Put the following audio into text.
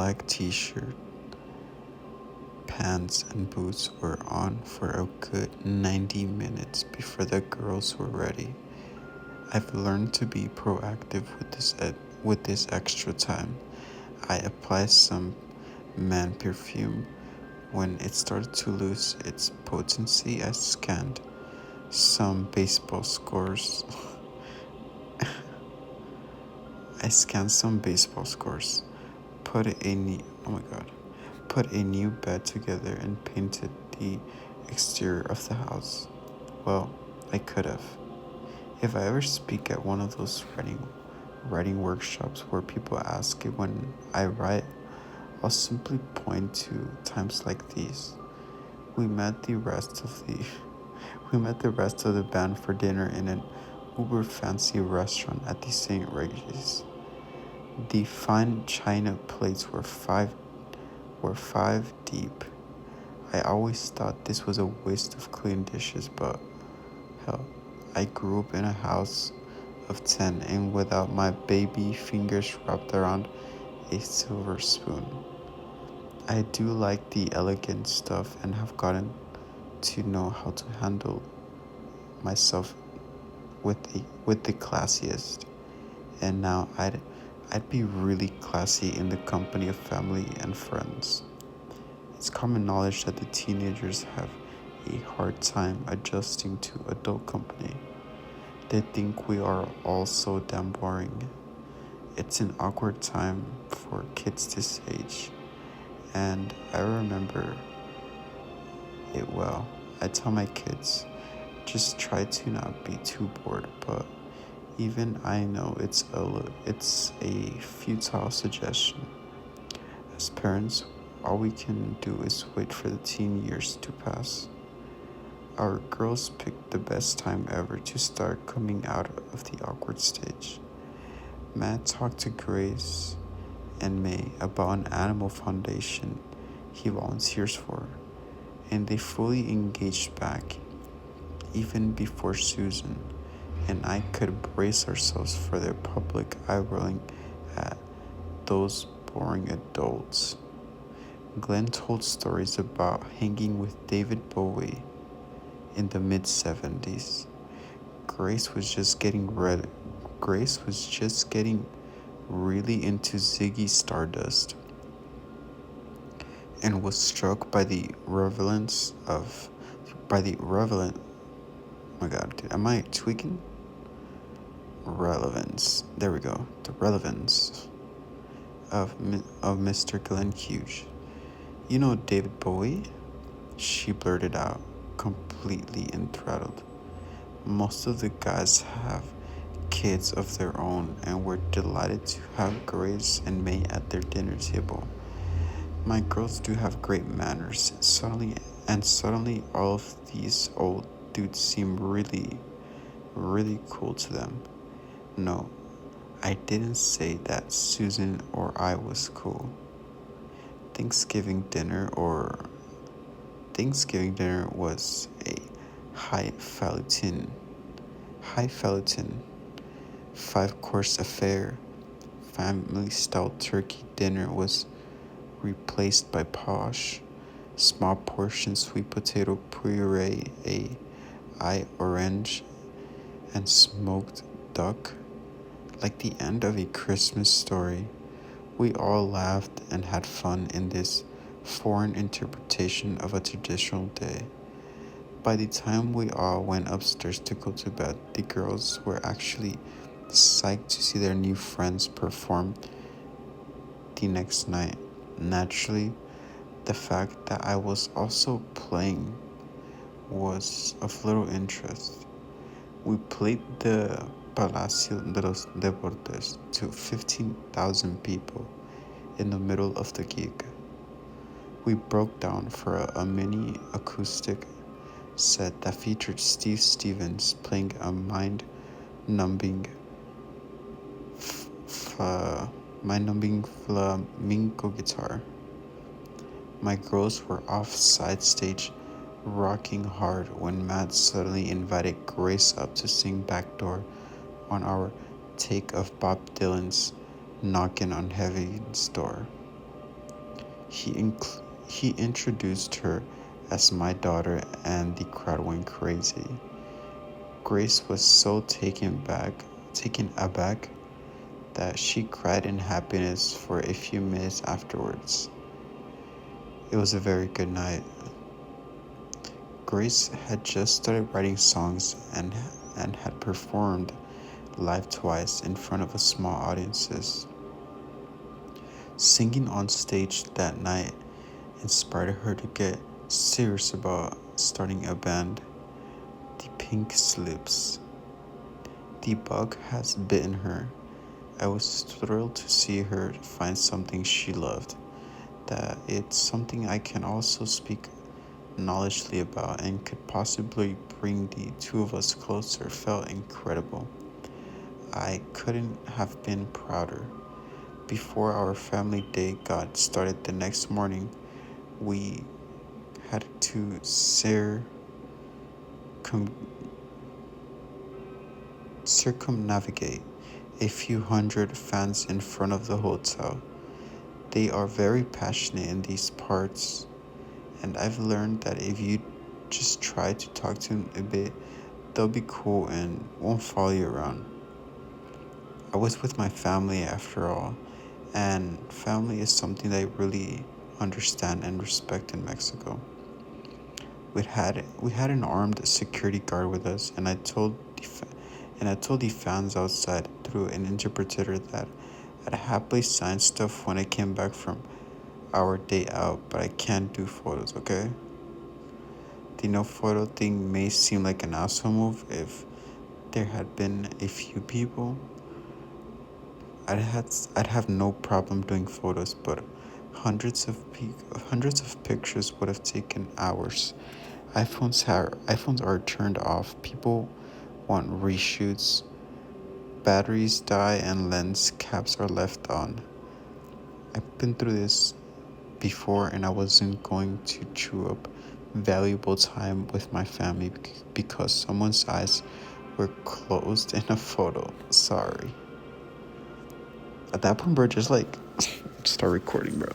black t-shirt, pants, and boots were on for a good 90 minutes before the girls were ready. I've learned to be proactive with this extra time. I apply some man perfume. When it started to lose its potency, I scanned some baseball scores. I scanned some baseball scores, put a new, oh my god, put a new bed together and painted the exterior of the house. Well, I could have. If I ever speak at one of those writing workshops where people ask it when I write, I'll simply point to times like these. We met the rest of the we met the rest of the band for dinner in an uber fancy restaurant at the St. Regis. The fine china plates were five deep. I always thought this was a waste of clean dishes, but hell, I grew up in a house of 10 and without my baby fingers wrapped around a silver spoon. I do like the elegant stuff and have gotten to know how to handle myself with the classiest. And now I'd be really classy in the company of family and friends. It's common knowledge that the teenagers have a hard time adjusting to adult company. They think we are all so damn boring. It's an awkward time for kids this age, and I remember it well. I tell my kids, just try to not be too bored, but even I know it's a futile suggestion. As parents, all we can do is wait for the teen years to pass. Our girls picked the best time ever to start coming out of the awkward stage. Matt talked to Grace and May about an animal foundation he volunteers for, and they fully engaged back, even before Susan and I could brace ourselves for their public eye rolling at those boring adults. Glenn told stories about hanging with David Bowie in the mid 70s. Grace was just getting really into Ziggy Stardust and was struck by the relevant, oh my god, dude, am I tweaking? Relevance. There we go. The relevance of Mr. Glenn Hughes. You know David Bowie? She blurted out, completely enthralled. Most of the guys have kids of their own and were delighted to have Grace and May at their dinner table. My girls do have great manners. Suddenly all of these old dudes seem really, really cool to them. No, I didn't say that Susan or I was cool. Thanksgiving dinner was a highfalutin 5-course affair. Family style turkey dinner was replaced by posh, small portion sweet potato puree, a eye orange, and smoked duck. Like the end of a Christmas story, we all laughed and had fun in this foreign interpretation of a traditional day. By the time we all went upstairs to go to bed, the girls were actually psyched to see their new friends perform the next night. Naturally, the fact that I was also playing was of little interest. We played the Palacio de los Deportes to 15,000 people in the middle of the gig. We broke down for a mini acoustic set that featured Steve Stevens playing a mind-numbing flamenco guitar. My girls were off side stage rocking hard when Matt suddenly invited Grace up to sing Backdoor on our take of Bob Dylan's Knockin' on Heaven's Door. He introduced her as my daughter, and the crowd went crazy. Grace was so taken aback that she cried in happiness for a few minutes afterwards. It was a very good night. Grace had just started writing songs and had performed live twice in front of a small audiences. Singing on stage that night inspired her to get serious about starting a band. The pink slips. The bug has bitten her. I was thrilled to see her find something she loved, that it's something I can also speak knowledgeably about and could possibly bring the two of us closer. Felt incredible. I couldn't have been prouder. Before our family day got started the next morning, we had to circumnavigate a few hundred fans in front of the hotel. They are very passionate in these parts, and I've learned that if you just try to talk to them a bit, they'll be cool and won't follow you around. I was with my family after all, and family is something that I really understand and respect in Mexico. We had an armed security guard with us, and I told the fans outside through an interpreter that I'd happily sign stuff when I came back from our day out, but I can't do photos, okay? The no photo thing may seem like an asshole move. If there had been a few people, I'd have no problem doing photos, but hundreds of pictures would have taken hours. iPhones are turned off. People want reshoots. Batteries die and lens caps are left on. I've been through this before, and I wasn't going to chew up valuable time with my family because someone's eyes were closed in a photo. Sorry. At that point, bro, just like start recording, bro.